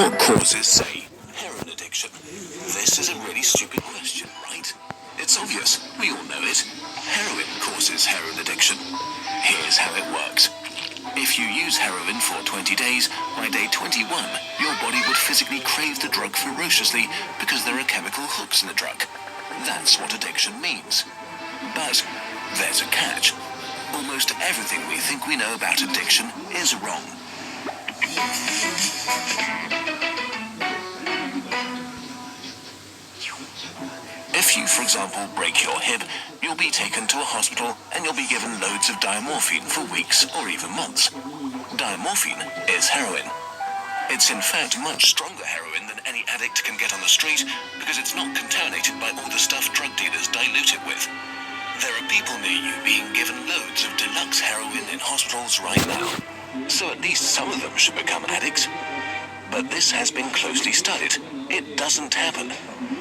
What causes, say, heroin addiction? This is a really stupid question, right? It's obvious. We all know it. Heroin causes heroin addiction. Here's how it works. If you use heroin for 20 days, by day 21, your body would physically crave the drug ferociously because there are chemical hooks in the drug. That's what addiction means. But there's a catch. Almost everything we think we know about addiction is wrong. If you, for example, break your hip, you'll be taken to a hospital and you'll be given loads of diamorphine for weeks or even months. Diamorphine is heroin. It's in fact much stronger heroin than any addict can get on the street because it's not contaminated by all the stuff drug dealers dilute it with. There are people near you being given loads of deluxe heroin in hospitals right now. So at least some of them should become addicts. But this has been closely studied. It doesn't happen.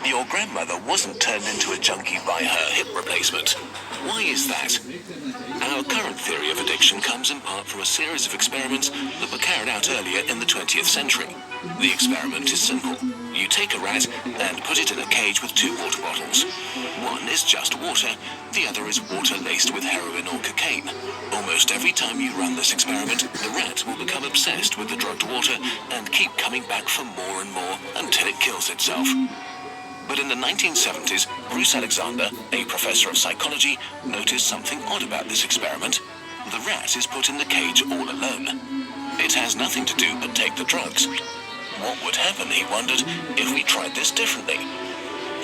Your grandmother wasn't turned into a junkie by her hip replacement. Why is that? Our current theory of addiction comes in part from a series of experiments that were carried out earlier in the 20th century. The experiment is simple. You take a rat and put it in a cage with 2 water bottles. One is just water, the other is water laced with heroin or cocaine. Almost every time you run this experiment, the rat will become obsessed with the drugged water and keep coming back for more and more until it kills itself. But in the 1970s, Bruce Alexander, a professor of psychology, noticed something odd about this experiment. The rat is put in the cage all alone. It has nothing to do but take the drugs. What would happen, he wondered, if we tried this differently?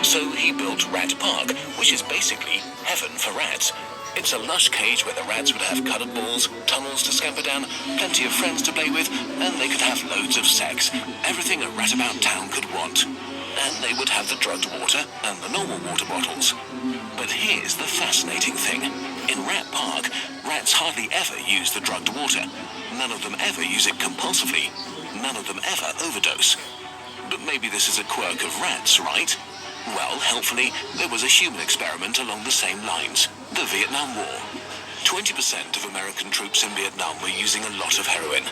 So he built Rat Park, which is basically heaven for rats. It's a lush cage where the rats would have colored balls, tunnels to scamper down, plenty of friends to play with, and they could have loads of sex. Everything a rat about town could want. And they would have the drugged water and the normal water bottles. But here's the fascinating thing. In Rat Park, rats hardly ever use the drugged water. None of them ever use it compulsively. None of them ever overdose. But maybe this is a quirk of rats, right? Well, helpfully, there was a human experiment along the same lines. The Vietnam War. 20% of American troops in Vietnam were using a lot of heroin.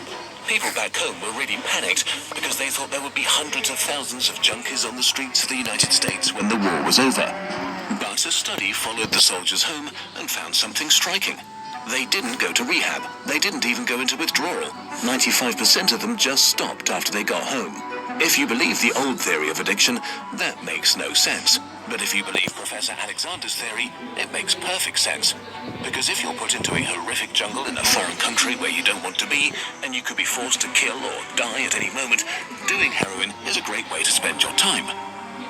People back home were really panicked because they thought there would be hundreds of thousands of junkies on the streets of the United States when the war was over. But a study followed the soldiers home and found something striking. They didn't go to rehab. They didn't even go into withdrawal. 95% of them just stopped after they got home. If you believe the old theory of addiction, that makes no sense. But if you believe Professor Alexander's theory, it makes perfect sense. Because if you're put into a horrific jungle in a foreign country where you don't want to be, and you could be forced to kill or die at any moment, doing heroin is a great way to spend your time.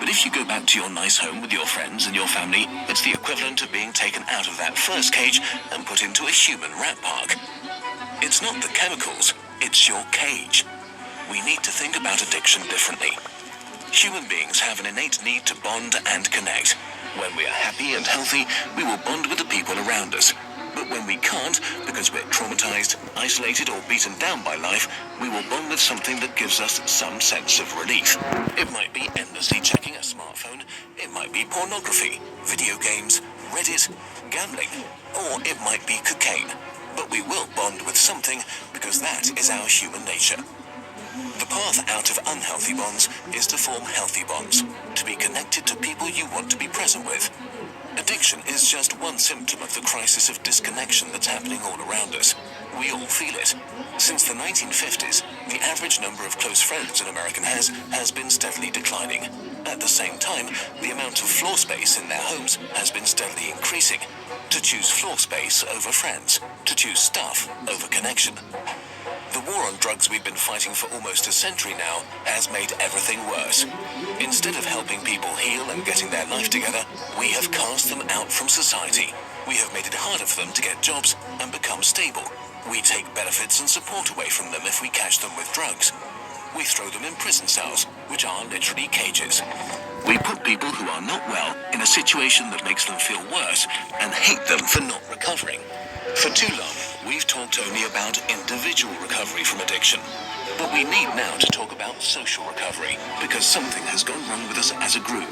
But if you go back to your nice home with your friends and your family, it's the equivalent of being taken out of that first cage and put into a human rat park. It's not the chemicals, it's your cage. We need to think about addiction differently. Human beings have an innate need to bond and connect. When we are happy and healthy, we will bond with the people around us. But when we can't, because we're traumatized, isolated, or beaten down by life, we will bond with something that gives us some sense of relief. It might be endlessly checking a smartphone, it might be pornography, video games, Reddit, gambling, or it might be cocaine. But we will bond with something because that is our human nature. The path out of unhealthy bonds is to form healthy bonds, to be connected to people you want to be present with. Addiction is just one symptom of the crisis of disconnection that's happening all around us. We all feel it. Since the 1950s, the average number of close friends an American has been steadily declining. At the same time, the amount of floor space in their homes has been steadily increasing. To choose floor space over friends, to choose stuff over connection. The war on drugs we've been fighting for almost a century now has made everything worse. Instead of helping people heal and getting their life together, we have cast them out from society. We have made it harder for them to get jobs and become stable. We take benefits and support away from them if we catch them with drugs. We throw them in prison cells, which are literally cages. We put people who are not well in a situation that makes them feel worse and hate them for not recovering. For too long, we've talked only about individual recovery from addiction. But we need now to talk about social recovery, because something has gone wrong with us as a group.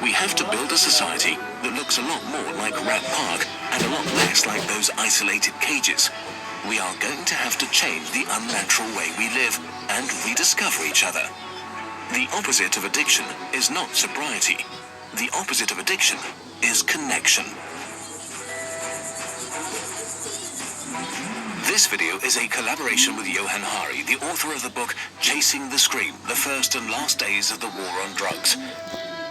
We have to build a society that looks a lot more like Rat Park and a lot less like those isolated cages. We are going to have to change the unnatural way we live and rediscover each other. The opposite of addiction is not sobriety. The opposite of addiction is connection. This video is a collaboration with Johan Hari, the author of the book Chasing the Scream, The First and Last Days of the War on Drugs.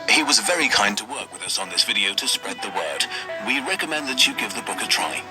He was very kind to work with us on this video to spread the word. We recommend that you give the book a try.